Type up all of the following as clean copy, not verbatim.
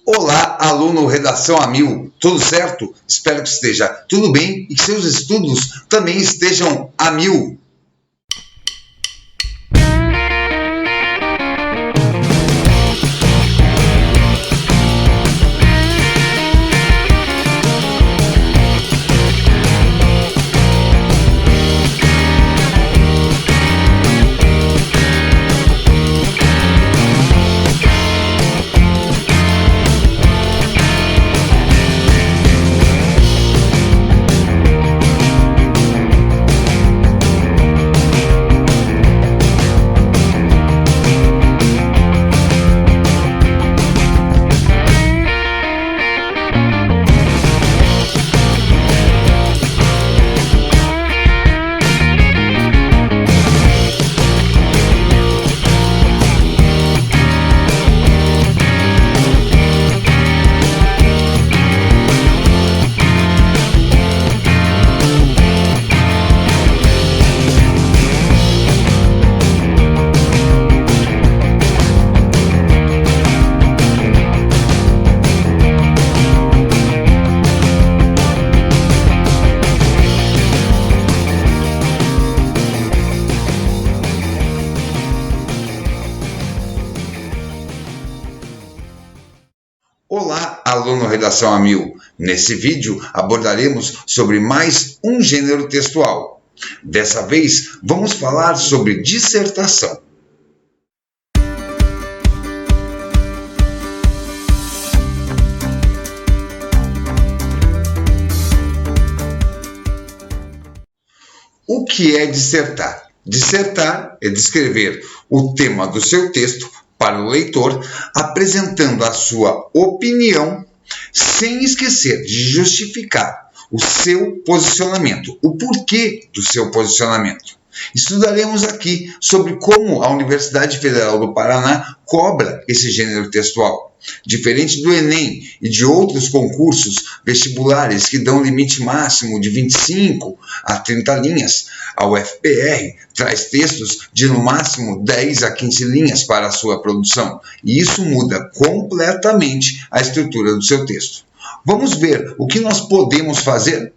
Olá, aluno Redação a Mil, tudo certo? Espero que esteja tudo bem e que seus estudos também estejam a mil. Olá, aluno Redação a Mil. Nesse vídeo abordaremos sobre mais um gênero textual. Dessa vez vamos falar sobre dissertação. O que é dissertar? Dissertar é descrever o tema do seu texto para o leitor, apresentando a sua opinião, sem esquecer de justificar o seu posicionamento, o porquê do seu posicionamento. Estudaremos aqui sobre como a Universidade Federal do Paraná cobra esse gênero textual. Diferente do Enem e de outros concursos vestibulares que dão limite máximo de 25 a 30 linhas, a UFPR traz textos de no máximo 10 a 15 linhas para a sua produção, e isso muda completamente a estrutura do seu texto. Vamos ver o que nós podemos fazer?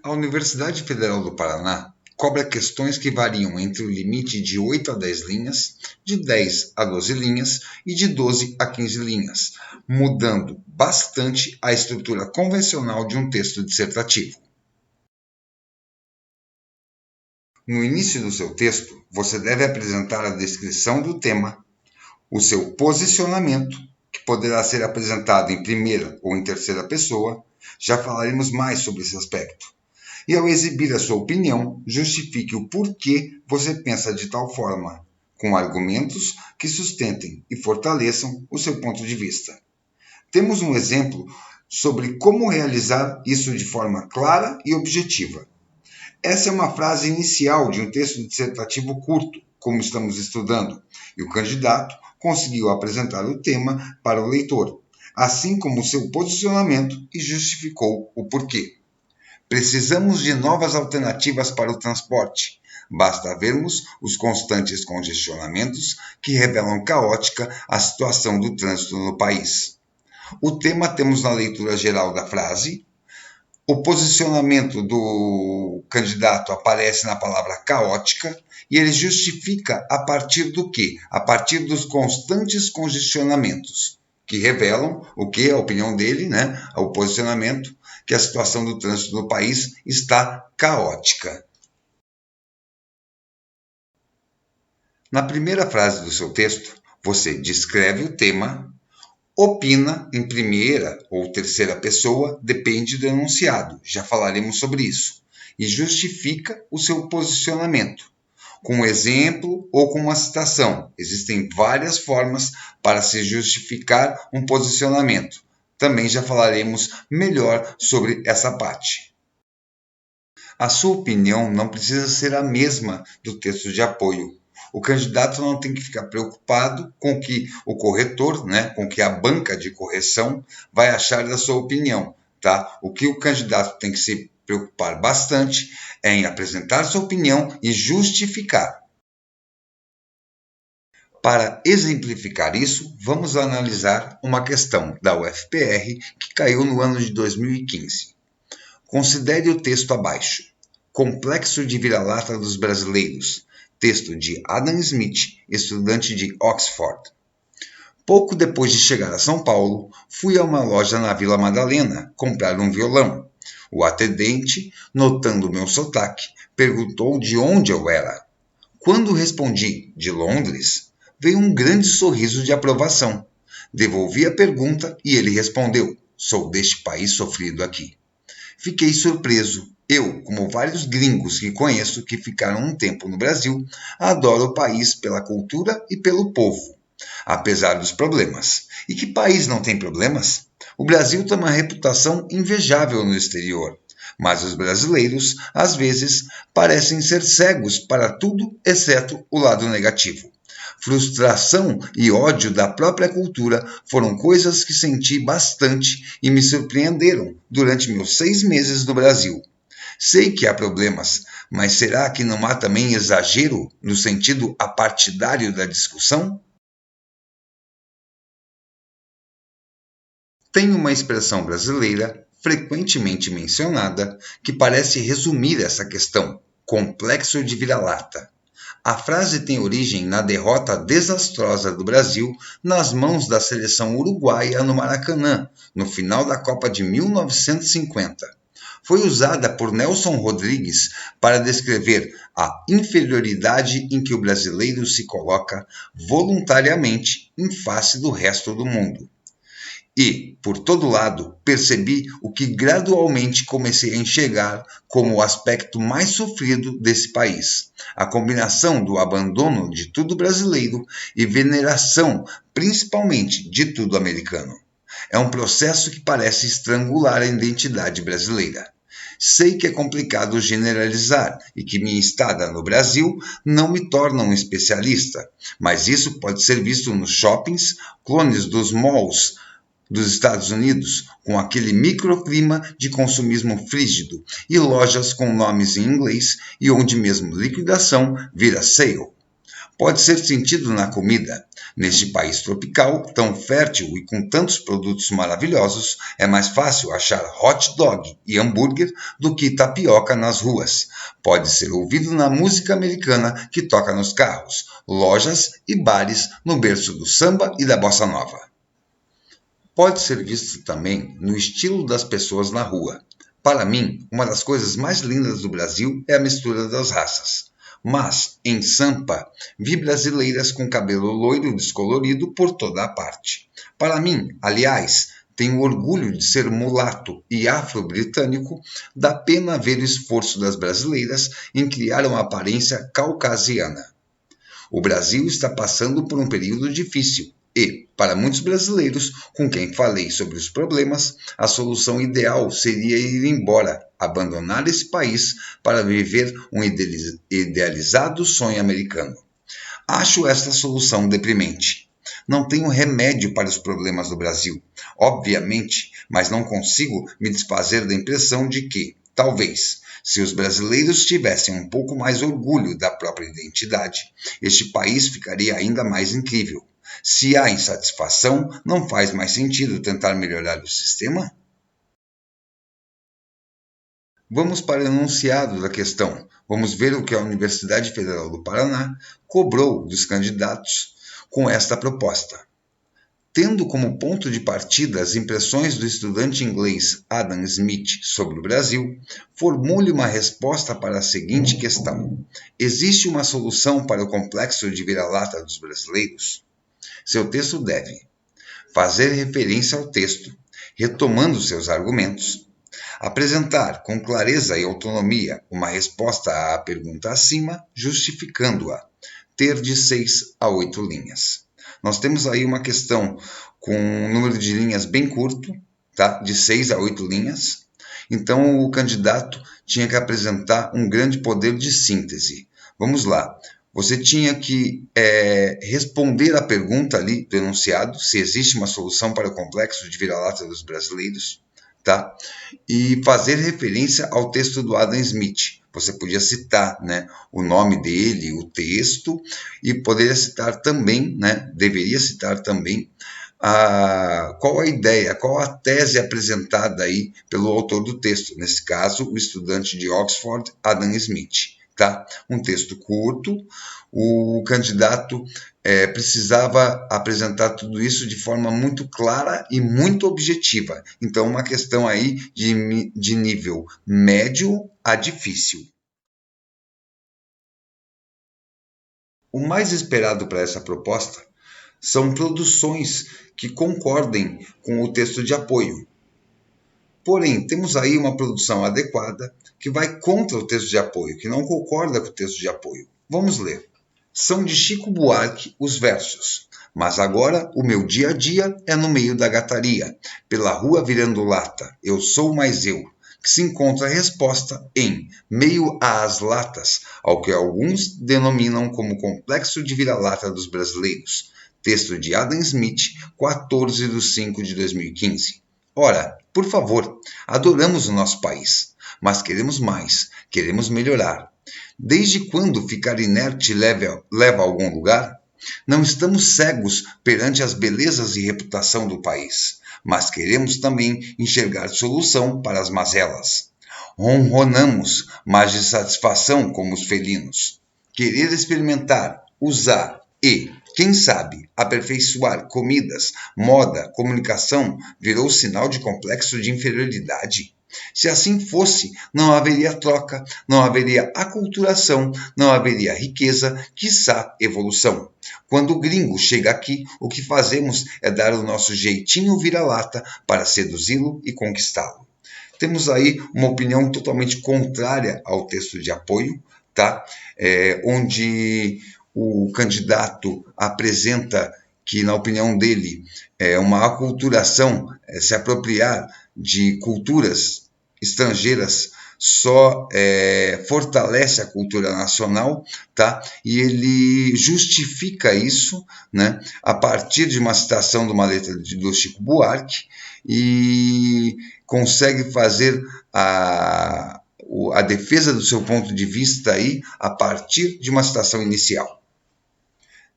A Universidade Federal do Paraná cobra questões que variam entre o limite de 8 a 10 linhas, de 10 a 12 linhas e de 12 a 15 linhas, mudando bastante a estrutura convencional de um texto dissertativo. No início do seu texto, você deve apresentar a descrição do tema, o seu posicionamento, que poderá ser apresentado em primeira ou em terceira pessoa, já falaremos mais sobre esse aspecto. E ao exibir a sua opinião, justifique o porquê você pensa de tal forma, com argumentos que sustentem e fortaleçam o seu ponto de vista. Temos um exemplo sobre como realizar isso de forma clara e objetiva. Essa é uma frase inicial de um texto dissertativo curto, como estamos estudando, e o candidato conseguiu apresentar o tema para o leitor, assim como o seu posicionamento e justificou o porquê. Precisamos de novas alternativas para o transporte. Basta vermos os constantes congestionamentos que revelam caótica a situação do trânsito no país. O tema temos na leitura geral da frase. O posicionamento do candidato aparece na palavra caótica e ele justifica a partir do quê? A partir dos constantes congestionamentos, que revelam o que? A opinião dele, o posicionamento, que a situação do trânsito no país está caótica. Na primeira frase do seu texto, você descreve o tema, opina em primeira ou terceira pessoa, depende do enunciado, já falaremos sobre isso, e justifica o seu posicionamento, com um exemplo ou com uma citação. Existem várias formas para se justificar um posicionamento. Também já falaremos melhor sobre essa parte. A sua opinião não precisa ser a mesma do texto de apoio. O candidato não tem que ficar preocupado com o que o corretor, com o que a banca de correção vai achar da sua opinião, tá? O que o candidato tem que se preocupar bastante é em apresentar sua opinião e justificar. Para exemplificar isso, vamos analisar uma questão da UFPR que caiu no ano de 2015. Considere o texto abaixo. Complexo de vira-lata dos brasileiros. Texto de Adam Smith, estudante de Oxford. Pouco depois de chegar a São Paulo, fui a uma loja na Vila Madalena comprar um violão. O atendente, notando meu sotaque, perguntou de onde eu era. Quando respondi de Londres, veio um grande sorriso de aprovação. Devolvi a pergunta e ele respondeu: sou deste país sofrido aqui. Fiquei surpreso. Eu, como vários gringos que conheço que ficaram um tempo no Brasil, adoro o país pela cultura e pelo povo, apesar dos problemas. E que país não tem problemas? O Brasil tem uma reputação invejável no exterior, mas os brasileiros, às vezes, parecem ser cegos para tudo exceto o lado negativo. Frustração e ódio da própria cultura foram coisas que senti bastante e me surpreenderam durante meus 6 meses no Brasil. Sei que há problemas, mas será que não há também exagero no sentido apartidário da discussão? Tem uma expressão brasileira frequentemente mencionada que parece resumir essa questão: complexo de vira-lata. A frase tem origem na derrota desastrosa do Brasil nas mãos da seleção uruguaia no Maracanã, no final da Copa de 1950. Foi usada por Nelson Rodrigues para descrever a inferioridade em que o brasileiro se coloca voluntariamente em face do resto do mundo. E, por todo lado, percebi o que gradualmente comecei a enxergar como o aspecto mais sofrido desse país: a combinação do abandono de tudo brasileiro e veneração, principalmente, de tudo americano. É um processo que parece estrangular a identidade brasileira. Sei que é complicado generalizar e que minha estada no Brasil não me torna um especialista, mas isso pode ser visto nos shoppings, clones dos malls dos Estados Unidos, com aquele microclima de consumismo frígido, e lojas com nomes em inglês e onde mesmo liquidação vira sale. Pode ser sentido na comida. Neste país tropical, tão fértil e com tantos produtos maravilhosos, é mais fácil achar hot dog e hambúrguer do que tapioca nas ruas. Pode ser ouvido na música americana que toca nos carros, lojas e bares no berço do samba e da bossa nova. Pode ser visto também no estilo das pessoas na rua. Para mim, uma das coisas mais lindas do Brasil é a mistura das raças. Mas, em Sampa, vi brasileiras com cabelo loiro descolorido por toda a parte. Para mim, aliás, tenho orgulho de ser mulato e afro-britânico, dá pena ver o esforço das brasileiras em criar uma aparência caucasiana. O Brasil está passando por um período difícil e, para muitos brasileiros com quem falei sobre os problemas, a solução ideal seria ir embora, abandonar esse país para viver um idealizado sonho americano. Acho esta solução deprimente. Não tenho remédio para os problemas do Brasil, obviamente, mas não consigo me desfazer da impressão de que, talvez, se os brasileiros tivessem um pouco mais orgulho da própria identidade, este país ficaria ainda mais incrível. Se há insatisfação, não faz mais sentido tentar melhorar o sistema? Vamos para o enunciado da questão. Vamos ver o que a Universidade Federal do Paraná cobrou dos candidatos com esta proposta. Tendo como ponto de partida as impressões do estudante inglês Adam Smith sobre o Brasil, formule uma resposta para a seguinte questão: existe uma solução para o complexo de vira-lata dos brasileiros? Seu texto deve fazer referência ao texto, retomando seus argumentos, apresentar com clareza e autonomia uma resposta à pergunta acima, justificando-a, ter de 6 a 8 linhas. Nós temos aí uma questão com um número de linhas bem curto, tá? De 6 a 8 linhas. Então, o candidato tinha que apresentar um grande poder de síntese. Vamos lá. Você tinha que responder à pergunta ali do enunciado, se existe uma solução para o complexo de vira-lata dos brasileiros. tá? E fazer referência ao texto do Adam Smith. Você podia citar, né, o nome dele, o texto, e poderia citar também, né, deveria citar também qual a ideia, qual a tese apresentada aí pelo autor do texto, nesse caso, o estudante de Oxford, Adam Smith. Tá? Um texto curto, o candidato precisava apresentar tudo isso de forma muito clara e muito objetiva. Então, uma questão aí de nível médio a difícil. O mais esperado para essa proposta são produções que concordem com o texto de apoio. Porém, temos aí uma produção adequada que vai contra o texto de apoio, que não concorda com o texto de apoio. Vamos ler. São de Chico Buarque os versos. Mas agora o meu dia a dia é no meio da gataria, pela rua virando lata, eu sou mais eu, que se encontra a resposta em meio às latas, ao que alguns denominam como complexo de vira-lata dos brasileiros. Texto de Adam Smith, 14 de 5 de 2015. Ora, por favor, adoramos o nosso país, mas queremos mais, queremos melhorar. Desde quando ficar inerte leva a algum lugar? Não estamos cegos perante as belezas e reputação do país, mas queremos também enxergar solução para as mazelas. Ronronamos, mas de satisfação como os felinos. Querer experimentar, usar e, quem sabe, aperfeiçoar comidas, moda, comunicação virou sinal de complexo de inferioridade? Se assim fosse, não haveria troca, não haveria aculturação, não haveria riqueza, quiçá evolução. Quando o gringo chega aqui, o que fazemos é dar o nosso jeitinho vira-lata para seduzi-lo e conquistá-lo. Temos aí uma opinião totalmente contrária ao texto de apoio, tá? Onde o candidato apresenta que, na opinião dele, é uma aculturação, se apropriar de culturas estrangeiras só fortalece a cultura nacional, tá? E ele justifica isso, né, a partir de uma citação de uma letra do Chico Buarque e consegue fazer a defesa do seu ponto de vista aí a partir de uma citação inicial.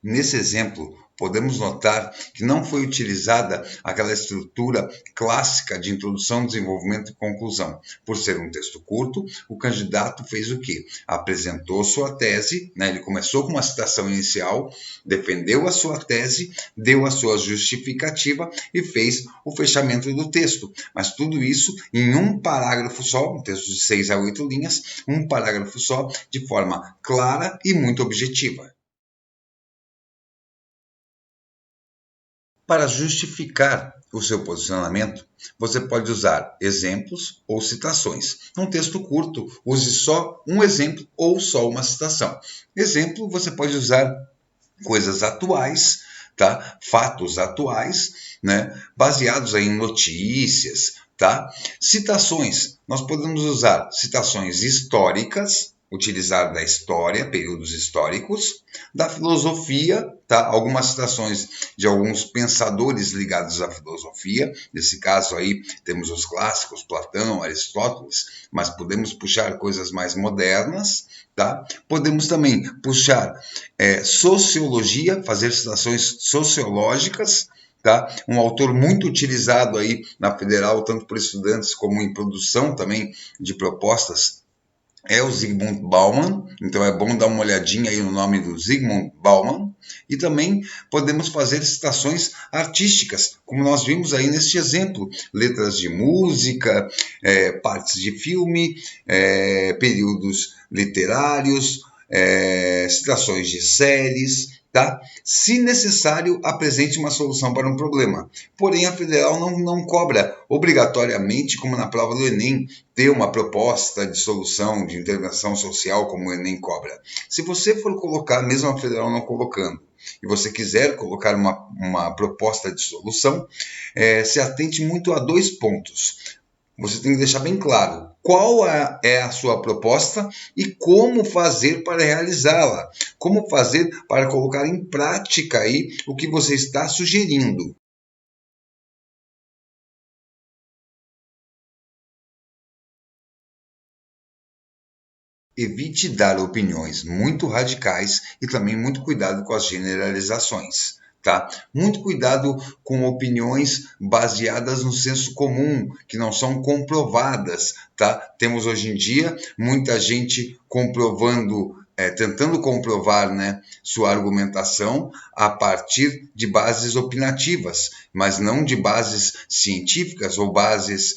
Nesse exemplo, podemos notar que não foi utilizada aquela estrutura clássica de introdução, desenvolvimento e conclusão. Por ser um texto curto, o candidato fez o quê? Apresentou sua tese, né? Ele começou com uma citação inicial, defendeu a sua tese, deu a sua justificativa e fez o fechamento do texto. Mas tudo isso em um parágrafo só, um texto de 6 a 8 linhas, um parágrafo só, de forma clara e muito objetiva. Para justificar o seu posicionamento, você pode usar exemplos ou citações. Num texto curto, use só um exemplo ou só uma citação. Exemplo, você pode usar coisas atuais, tá? Fatos atuais, né? Baseados aí em notícias, tá? Citações, nós podemos usar citações históricas, utilizar da história, períodos históricos, da filosofia, tá? Algumas citações de alguns pensadores ligados à filosofia. Nesse caso aí temos os clássicos, Platão, Aristóteles, mas podemos puxar coisas mais modernas, tá? Podemos também puxar sociologia, fazer citações sociológicas, tá? Um autor muito utilizado aí na Federal, tanto por estudantes como em produção também de propostas, é o Zygmunt Bauman, então é bom dar uma olhadinha aí no nome do Zygmunt Bauman, e também podemos fazer citações artísticas, como nós vimos aí neste exemplo, letras de música, partes de filme, períodos literários, citações de séries, tá? Se necessário, apresente uma solução para um problema. Porém, a Federal não cobra obrigatoriamente, como na prova do Enem, ter uma proposta de solução, de intervenção social, como o Enem cobra. Se você for colocar, mesmo a Federal não colocando, e você quiser colocar uma proposta de solução, se atente muito a 2 pontos. Você tem que deixar bem claro qual é a sua proposta e como fazer para realizá-la. Como fazer para colocar em prática aí o que você está sugerindo. Evite dar opiniões muito radicais e também muito cuidado com as generalizações. Tá? Muito cuidado com opiniões baseadas no senso comum, que não são comprovadas. Tá? Temos hoje em dia muita gente tentando comprovar, né, sua argumentação a partir de bases opinativas, mas não de bases científicas ou bases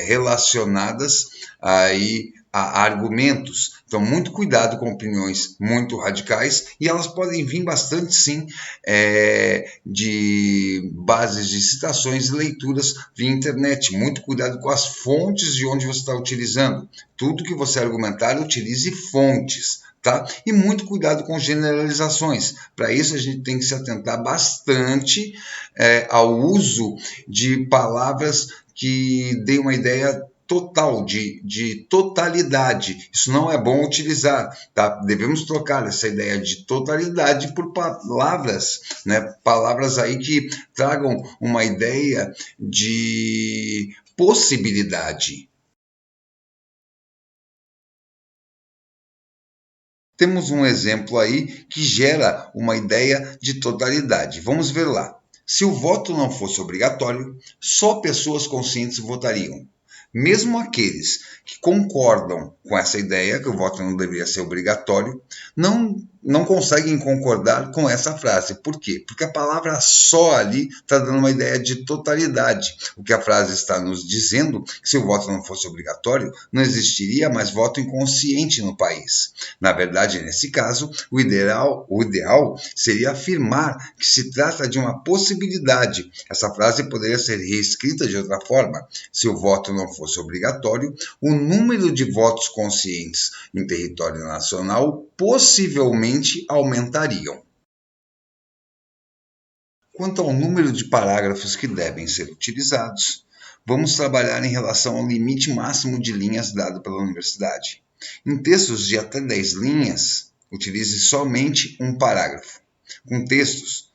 relacionadas aí a argumentos. Então, muito cuidado com opiniões muito radicais, e elas podem vir bastante, sim, de bases de citações e leituras via internet. Muito cuidado com as fontes de onde você está utilizando. Tudo que você argumentar, utilize fontes. Tá? E muito cuidado com generalizações. Para isso, a gente tem que se atentar bastante ao uso de palavras que deem uma ideia total, de totalidade. Isso não é bom utilizar, tá? Devemos trocar essa ideia de totalidade por palavras, né? Palavras aí que tragam uma ideia de possibilidade. Temos um exemplo aí que gera uma ideia de totalidade. Vamos ver lá. Se o voto não fosse obrigatório, só pessoas conscientes votariam. Mesmo aqueles que concordam com essa ideia, que o voto não deveria ser obrigatório, não conseguem concordar com essa frase. Por quê? Porque a palavra só ali está dando uma ideia de totalidade. O que a frase está nos dizendo, que se o voto não fosse obrigatório, não existiria mais voto inconsciente no país. Na verdade, nesse caso, o ideal seria afirmar que se trata de uma possibilidade. Essa frase poderia ser reescrita de outra forma. Se o voto não fosse obrigatório, o número de votos conscientes em território nacional possivelmente aumentariam. Quanto ao número de parágrafos que devem ser utilizados, vamos trabalhar em relação ao limite máximo de linhas dado pela universidade. Em textos de até 10 linhas, utilize somente um parágrafo. Com textos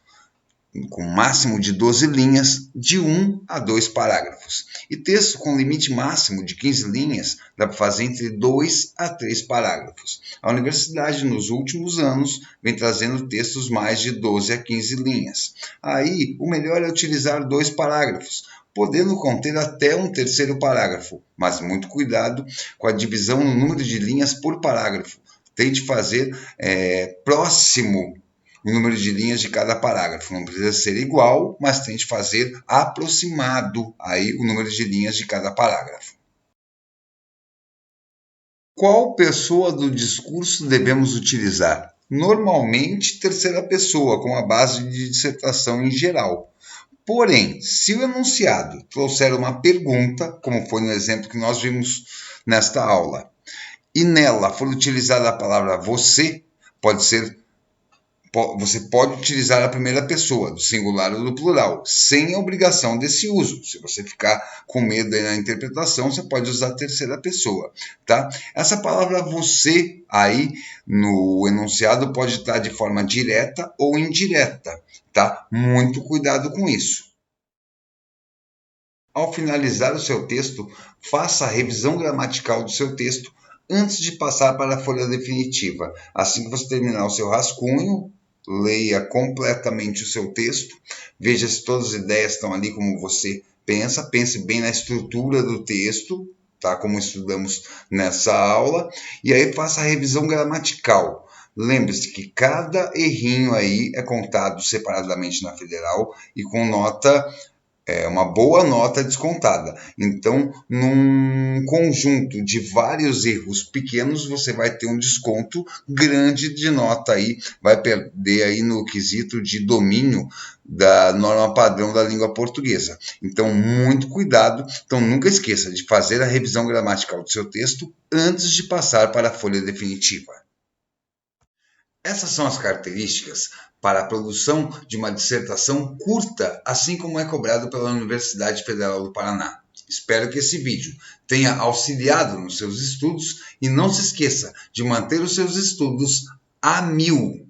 com máximo de 12 linhas, de 1 a 2 parágrafos. E texto com limite máximo de 15 linhas, dá para fazer entre 2 a 3 parágrafos. A universidade, nos últimos anos, vem trazendo textos mais de 12 a 15 linhas. Aí, o melhor é utilizar 2 parágrafos, podendo conter até um terceiro parágrafo, mas muito cuidado com a divisão no número de linhas por parágrafo. Tente fazer próximo o número de linhas de cada parágrafo. Não precisa ser igual, mas tente fazer aproximado aí o número de linhas de cada parágrafo. Qual pessoa do discurso devemos utilizar? Normalmente, terceira pessoa, com a base de dissertação em geral. Porém, se o enunciado trouxer uma pergunta, como foi no exemplo que nós vimos nesta aula, e nela for utilizada a palavra você pode utilizar a primeira pessoa, do singular ou do plural, sem a obrigação desse uso. Se você ficar com medo aí na interpretação, você pode usar a terceira pessoa, tá? Essa palavra você aí no enunciado pode estar de forma direta ou indireta, tá? Muito cuidado com isso. Ao finalizar o seu texto, faça a revisão gramatical do seu texto antes de passar para a folha definitiva. Assim que você terminar o seu rascunho, leia completamente o seu texto, veja se todas as ideias estão ali como você pensa, pense bem na estrutura do texto, tá? Como estudamos nessa aula, e aí faça a revisão gramatical. Lembre-se que cada errinho aí é contado separadamente na federal e com nota uma boa nota descontada. Então, num conjunto de vários erros pequenos, você vai ter um desconto grande de nota aí, vai perder aí no quesito de domínio da norma padrão da língua portuguesa. Então, muito cuidado. Então, nunca esqueça de fazer a revisão gramatical do seu texto antes de passar para a folha definitiva. Essas são as características para a produção de uma dissertação curta, assim como é cobrado pela Universidade Federal do Paraná. Espero que esse vídeo tenha auxiliado nos seus estudos e não se esqueça de manter os seus estudos a 1000.